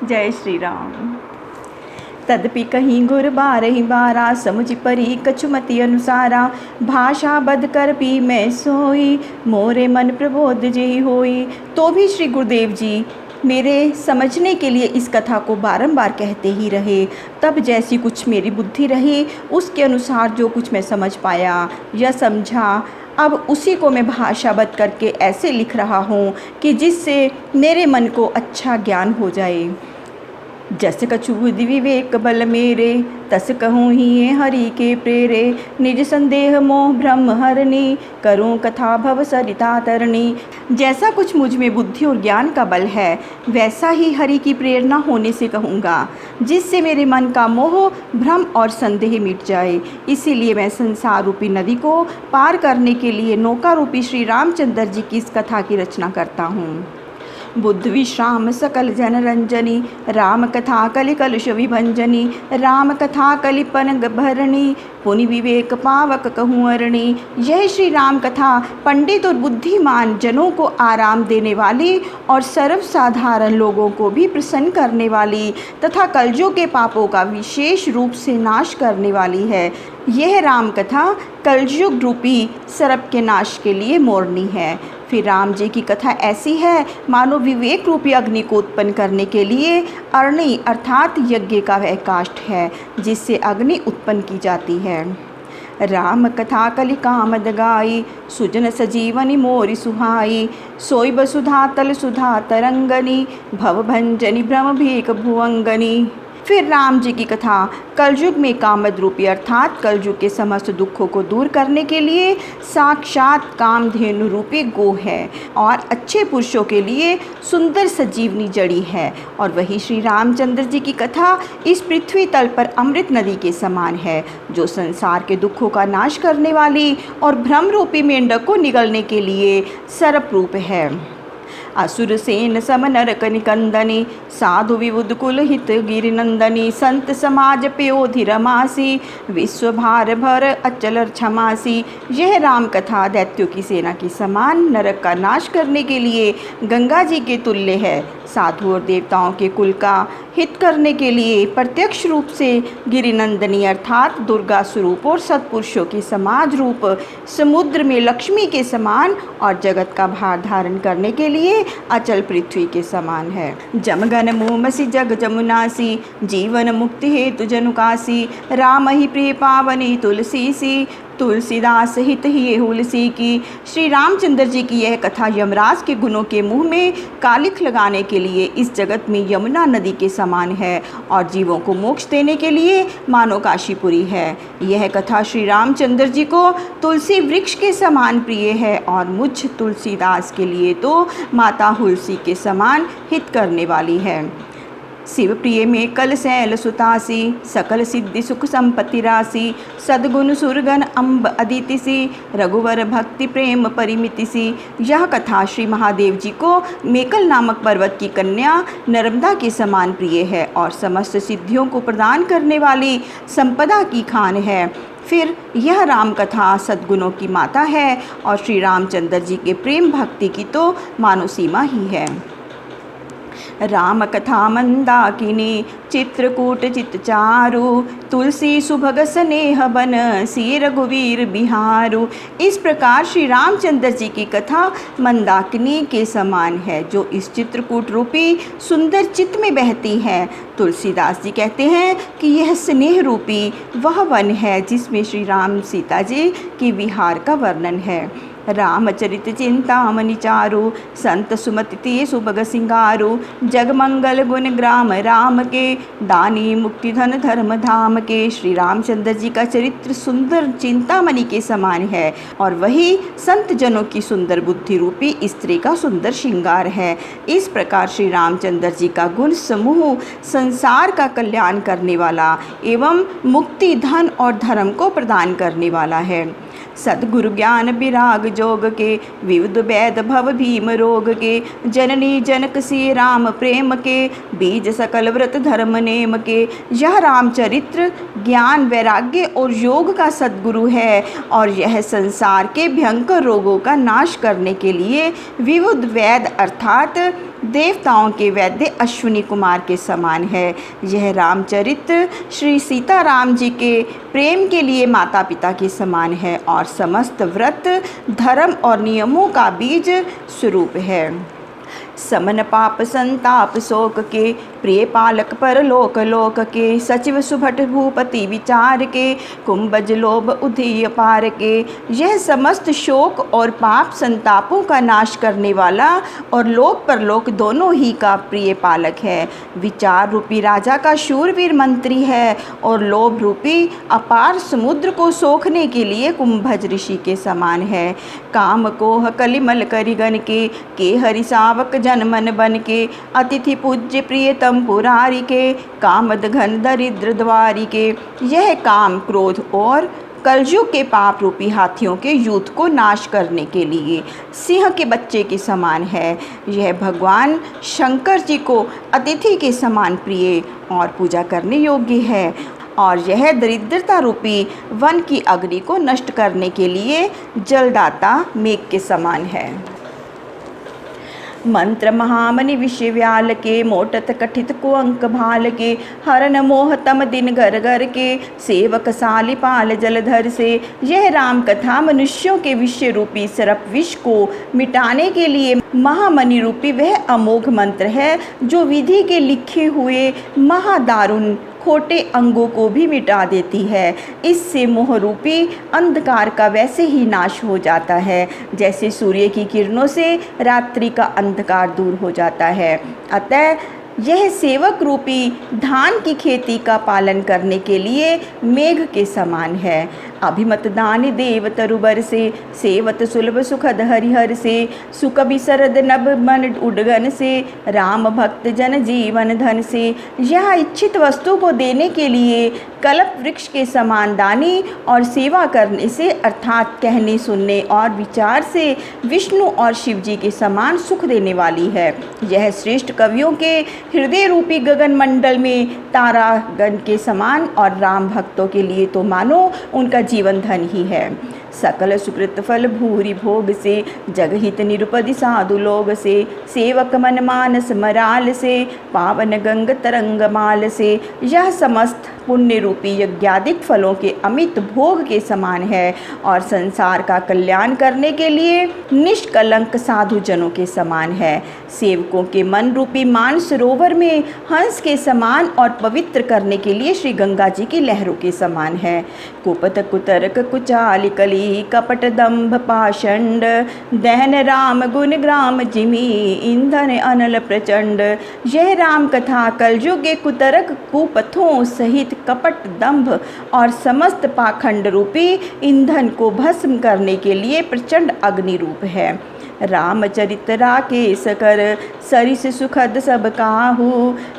जय श्री राम। तदपि कहीं गुर बारहि बारा, समुझ परी कछुमति अनुसारा। भाषा बद कर पी मैं सोई, मोरे मन प्रबोध जेहि होई। तो भी श्री गुरुदेव जी मेरे समझने के लिए इस कथा को बारंबार कहते ही रहे। तब जैसी कुछ मेरी बुद्धि रही, उसके अनुसार जो कुछ मैं समझ पाया या समझा, अब उसी को मैं भाषाबद्ध करके ऐसे लिख रहा हूँ कि जिससे मेरे मन को अच्छा ज्ञान हो जाए। जस कछु बुद्धि विवेक बल मेरे, तस कहूँ ही ये हरि के प्रेरे। निज संदेह मोह ब्रह्म हरणी, करूँ कथा भव सरिता तरणी। जैसा कुछ मुझ में बुद्धि और ज्ञान का बल है, वैसा ही हरि की प्रेरणा होने से कहूँगा, जिससे मेरे मन का मोह भ्रम और संदेह मिट जाए। इसीलिए मैं संसार रूपी नदी को पार करने के लिए नौका रूपी श्री रामचंद्र जी की इस कथा की रचना करता हूँ। बुद्ध विश्राम सकल जन रंजनी, राम कथा कलि कलुष विभंजनी। राम कथा कलि पनग भरणी, पुनि विवेक पावक कहूँ अरणी। यह श्री राम कथा पंडित और बुद्धिमान जनों को आराम देने वाली और सर्वसाधारण लोगों को भी प्रसन्न करने वाली तथा कलयुग के पापों का विशेष रूप से नाश करने वाली है। यह राम कथा कलयुग रूपी सर्प के नाश के लिए मोरनी है। फिर राम जी की कथा ऐसी है मानो विवेक रूपी अग्नि को उत्पन्न करने के लिए अरणी अर्थात यज्ञ का वह काष्ठ है जिससे अग्नि उत्पन्न की जाती है। राम कथा कलि कामद गाई, सुजन सजीवनी मोरि सुहाई। सोई बसुधा तल सुधा तरंगनी, भव भंजनी भ्रम भीक भुवंगनी। फिर राम जी की कथा कलयुग में कामद रूपी अर्थात कलयुग के समस्त दुखों को दूर करने के लिए साक्षात कामधेनु रूपी गो है और अच्छे पुरुषों के लिए सुंदर सजीवनी जड़ी है। और वही श्री रामचंद्र जी की कथा इस पृथ्वी तल पर अमृत नदी के समान है, जो संसार के दुखों का नाश करने वाली और भ्रम रूपी मेंढक को निगलने के लिए सर्प रूप है। असुर सेन सम नरक निकंदनी, साधु विबुध कुल हित गिरिनंदनी। संत समाज प्योधि रमासी, विश्व भार भर अचल क्षमासी। यह राम कथा दैत्यों की सेना के समान नरक का नाश करने के लिए गंगा जी के तुल्य है। साधु और देवताओं के कुल का हित करने के लिए प्रत्यक्ष रूप से गिरिनंदनी अर्थात दुर्गा स्वरूप और सत्पुरुषों के समाज रूप समुद्र में लक्ष्मी के समान और जगत का भार धारण करने के लिए अचल पृथ्वी के समान है। जमगन मोमसी जग जमुनासी, जीवन मुक्ति हेतु जनुकासी। राम ही प्रिय पावनी तुलसी सी, तुलसीदास हित ही हुलसी की। श्री रामचंद्र जी की यह कथा यमराज के गुणों के मुंह में कालिख लगाने के लिए इस जगत में यमुना नदी के समान है और जीवों को मोक्ष देने के लिए मानो काशीपुरी है। यह कथा श्री रामचंद्र जी को तुलसी वृक्ष के समान प्रिय है और मुझ तुलसीदास के लिए तो माता हुलसी के समान हित करने वाली है। शिव प्रिय में कल शैल सुतासी, सकल सिद्धि सुख संपत्ति राशि। सद्गुण सुरगन अम्ब अदिति सी, रघुवर भक्ति प्रेम परिमिति सी। यह कथा श्री महादेव जी को मेकल नामक पर्वत की कन्या नर्मदा के समान प्रिय है और समस्त सिद्धियों को प्रदान करने वाली संपदा की खान है। फिर यह राम कथा सद्गुणों की माता है और श्री रामचंद्र जी के प्रेम भक्ति की तो मानो सीमा ही है। राम कथा मंदाकिनी, चित्रकूट चित चारु। तुलसी सुभग स्नेह बन, सी रघुवीर बिहारु। इस प्रकार श्री रामचंद्र जी की कथा मंदाकिनी के समान है जो इस चित्रकूट रूपी सुंदर चित्त में बहती है। तुलसीदास जी कहते हैं कि यह स्नेह रूपी वह वन है जिसमें श्री राम सीता जी की विहार का वर्णन है। रामचरित चिंतामणि चारु, संत सुमति ते सुभग सिंगारु। जगमंगल गुण ग्राम राम के, दानी मुक्ति धन धर्म धाम के। श्री रामचंद्र जी का चरित्र सुंदर चिंतामणि के समान है और वही संत जनों की सुंदर बुद्धि रूपी स्त्री का सुंदर श्रृंगार है। इस प्रकार श्री रामचंद्र जी का गुण समूह संसार का कल्याण करने वाला एवं मुक्ति धन और धर्म को प्रदान करने वाला है। सद्गुरु ज्ञान विराग जोग के, विविध वैद भव भीम रोग के। जननी जनक से राम प्रेम के, बीज सकल व्रत धर्म नेम के। यह रामचरित्र ज्ञान वैराग्य और योग का सद्गुरु है और यह संसार के भयंकर रोगों का नाश करने के लिए विविध वैद अर्थात देवताओं के वैद्य अश्विनी कुमार के समान है। यह रामचरित्र श्री सीताराम जी के प्रेम के लिए माता पिता के समान है और समस्त व्रत, धर्म और नियमों का बीज स्वरूप है। समन पाप संताप शोक के, प्रिय पालक पर लोक लोक के, सचिव सुभट भूपति विचार के, कुंभज लोभ उधेय पार के। यह समस्त शोक और पाप संतापों का नाश करने वाला और लोक परलोक दोनों ही का प्रिय पालक है। विचार रूपी राजा का शूरवीर मंत्री है और लोभ रूपी अपार समुद्र को सोखने के लिए कुंभज ऋषि के समान है। काम कोह कलिमल करिगन के हरि सावक जन मन बन के, अतिथि पूज्य प्रियतम पुरारी के, कामद घन दरिद्र द्वारी के। यह काम क्रोध और कलयुग के पाप रूपी हाथियों के युद्ध को नाश करने के लिए सिंह के बच्चे के समान है। यह भगवान शंकर जी को अतिथि के समान प्रिय और पूजा करने योग्य है और यह दरिद्रता रूपी वन की अग्नि को नष्ट करने के लिए जलदाता मेघ के समान है। मंत्र महामनि विषय व्याल के, मोटत कठित को अंक भाल के, हरन मोह तम दिन घर घर के, सेवक साली पाल जलधर से। यह राम कथा मनुष्यों के विषय रूपी सर्प विष को मिटाने के लिए महामनि रूपी वह अमोघ मंत्र है जो विधि के लिखे हुए महादारुण खोटे अंगों को भी मिटा देती है। इससे मोह रूपी अंधकार का वैसे ही नाश हो जाता है जैसे सूर्य की किरणों से रात्रि का अंधकार दूर हो जाता है। अतः यह सेवक रूपी धान की खेती का पालन करने के लिए मेघ के समान है। अभिमत दान देव तरुबर से, सेवत सुलभ सुखद हरिहर से, सुख बिसरद नभ मन उडगन से, राम भक्त जन जीवन धन से। यह इच्छित वस्तु को देने के लिए कल्प वृक्ष के समान दानी और सेवा करने से अर्थात कहने सुनने और विचार से विष्णु और शिव जी के समान सुख देने वाली है। यह श्रेष्ठ कवियों के हृदय रूपी गगन मंडल में तारागण के समान और राम भक्तों के लिए तो मानो उनका जीवन धन ही है। सकल सुकृत फल भूरि भोग से, जगहित निरुपदि साधु लोग से, सेवक मन मानस मराल से, पावन गंग तरंग माल से। यह समस्त पुण्य रूपी यज्ञादिक फलों के अमित भोग के समान है और संसार का कल्याण करने के लिए निष्कलंक साधु जनों के समान है। सेवकों के मन रूपी मान सरोवर में हंस के समान और पवित्र करने के लिए श्री गंगा जी की लहरों के समान है। कुपत कुतर्क कुचाल कली, कपट दंभ पाषंड, दहन राम गुण ग्राम जिमी, ईंधन अनल प्रचंड। यह राम कथा कलयुग के कुतर्क कुपथों सहित कपट दंभ और समस्त पाखंड रूपी ईंधन को भस्म करने के लिए प्रचंड अग्नि रूप है। रामचरित राकेश कर, सरिस सुखद सब काहू,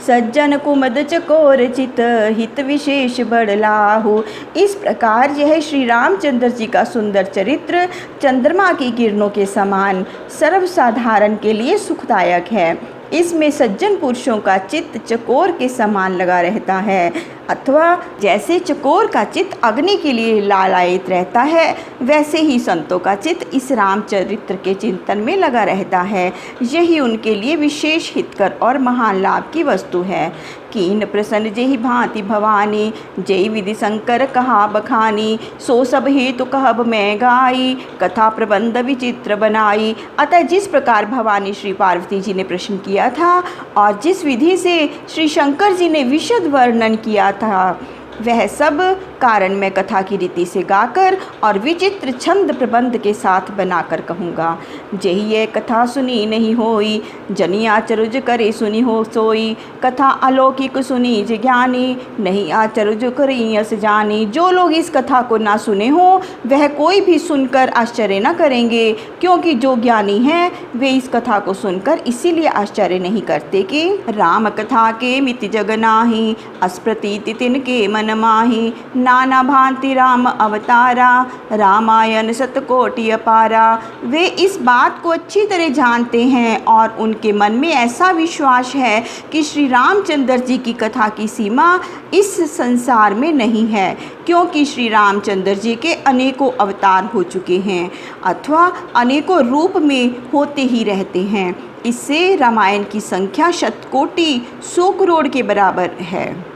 सज्जन कुमद चकोर चित, हित विशेष बड़लाहू। इस प्रकार यह श्री रामचंद्र जी का सुंदर चरित्र चंद्रमा की किरणों के समान सर्वसाधारण के लिए सुखदायक है। इसमें सज्जन पुरुषों का चित्त चकोर के समान लगा रहता है अथवा जैसे चकोर का चित्त अग्नि के लिए लालायित रहता है वैसे ही संतों का चित्त इस रामचरित्र के चिंतन में लगा रहता है। यही उनके लिए विशेष हितकर और महान लाभ की वस्तु है। कीन प्रसन्न जेहि भांति भवानी, जय विधि शंकर कहा बखानी, सो सब हेतु कहब मैं गाई, कथा प्रबंध विचित्र बनाई। अतः जिस प्रकार भवानी श्री पार्वती जी ने प्रश्न किया था और जिस विधि से श्री शंकर जी ने विशद वर्णन किया था वह सब कारण मैं कथा की रीति से गाकर और विचित्र छंद प्रबंध के साथ बनाकर कहूँगा। जेहि ये कथा सुनी नहीं होई, जनी आचरुज करे सुनी हो सोई, कथा अलौकिक सुनी जे ज्ञानी, नहीं आचरुज करी अस जानी। जो लोग इस कथा को ना सुने हो वह कोई भी सुनकर आश्चर्य न करेंगे, क्योंकि जो ज्ञानी हैं वे इस कथा को सुनकर इसीलिए आश्चर्य नहीं करते कि राम कथा के मिति जग नाही, अस्प्रतीति तिनके मन माही, नाना भांति राम अवतारा, रामायण सतकोटि अपारा। वे इस बात को अच्छी तरह जानते हैं और उनके मन में ऐसा विश्वास है कि श्री रामचंद्र जी की कथा की सीमा इस संसार में नहीं है, क्योंकि श्री रामचंद्र जी के अनेकों अवतार हो चुके हैं अथवा अनेकों रूप में होते ही रहते हैं। इससे रामायण की संख्या शतकोटि 100 करोड़ के बराबर है।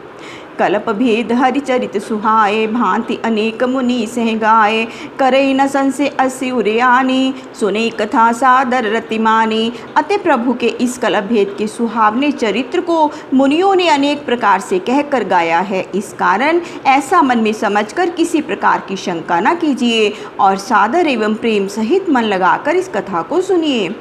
कल्प भेद हरिचरित सुहाए, भांति अनेक मुनि सह गाए, करे न संशय असि उरियानी, सुने कथा सादर रतिमानी। अतः प्रभु के इस कल्प भेद के सुहावने चरित्र को मुनियों ने अनेक प्रकार से कहकर गाया है। इस कारण ऐसा मन में समझकर किसी प्रकार की शंका न कीजिए और सादर एवं प्रेम सहित मन लगाकर इस कथा को सुनिए।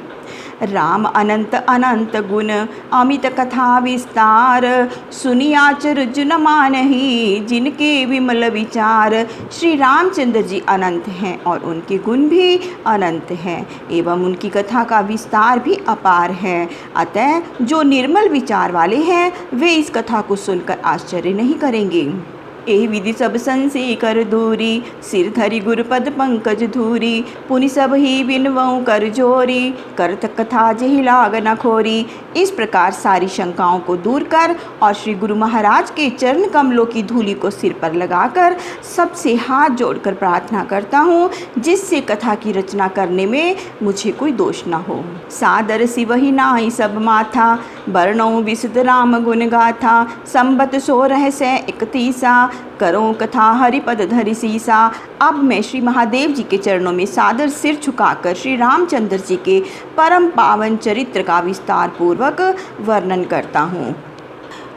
राम अनंत अनंत गुण अमित कथा विस्तार, सुनियाचर जुन मानहि जिनके विमल विचार। श्री रामचंद्र जी अनंत हैं और उनके गुण भी अनंत हैं एवं उनकी कथा का विस्तार भी अपार है। अतः जो निर्मल विचार वाले हैं वे इस कथा को सुनकर आश्चर्य नहीं करेंगे। एहि विधि सब संशय कर दूरी, सिर धरि गुरुपद पंकज धूरी। पुनि सब ही बिनवऊ कर जोरी, करत कथा जेहि लाग न खोरी। इस प्रकार सारी शंकाओं को दूर कर और श्री गुरु महाराज के चरण कमलों की धूलि को सिर पर लगाकर सबसे हाथ जोड़कर प्रार्थना करता हूँ, जिससे कथा की रचना करने में मुझे कोई दोष न हो। सादर सिवहि नाहि सब माथा, वर्णौ विशुद्ध राम गुण गाथा। संबत 1631 करो कथा हरिपद धरि सीसा। अब मैं श्री महादेव जी के चरणों में सादर सिर झुकाकर श्री रामचंद्र जी के परम पावन चरित्र का विस्तार पूर्वक वर्णन करता हूँ।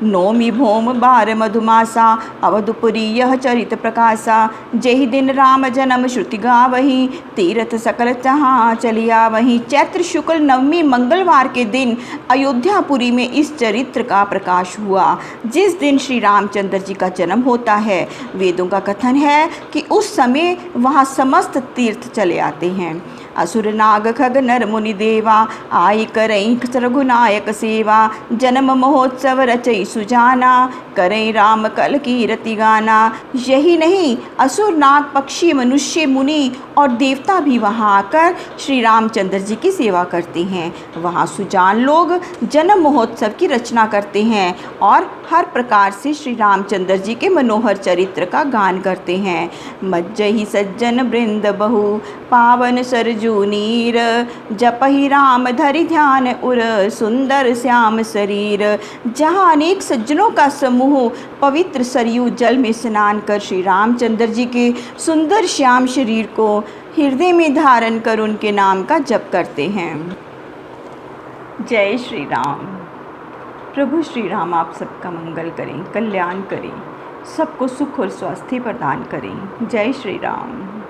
नौमी भौम बार मधुमासा, अवधुपुरी यह चरित प्रकाशा। जेहि दिन राम जन्म श्रुति गावही, तीर्थ सकल जहाँ चलिया वहीं। चैत्र शुक्ल नवमी मंगलवार के दिन अयोध्यापुरी में इस चरित्र का प्रकाश हुआ, जिस दिन श्री रामचंद्र जी का जन्म होता है। वेदों का कथन है कि उस समय वहाँ समस्त तीर्थ चले आते हैं। असुर नाग खग नर मुनि देवा, आई करई रघुनायक सेवा। जन्म महोत्सव रचई सुजाना, करई राम कल की रति गाना। यही नहीं, असुर नाग पक्षी मनुष्य मुनि और देवता भी वहाँ आकर श्री रामचंद्र जी की सेवा करते हैं। वहाँ सुजान लोग जन्म महोत्सव की रचना करते हैं और हर प्रकार से श्री रामचंद्र जी के मनोहर चरित्र का गान करते हैं। मज्जहि सज्जन वृंद बहु, पावन सरजू नीर। जपहि राम धरि ध्यान उर, सुंदर श्याम शरीर। जहाँ अनेक सज्जनों का समूह पवित्र सरयू जल में स्नान कर श्री रामचंद्र जी के सुंदर श्याम शरीर को हृदय में धारण कर उनके नाम का जप करते हैं। जय श्री राम। प्रभु श्री राम आप सबका मंगल करें, कल्याण करें, सबको सुख और स्वास्थ्य प्रदान करें। जय श्री राम।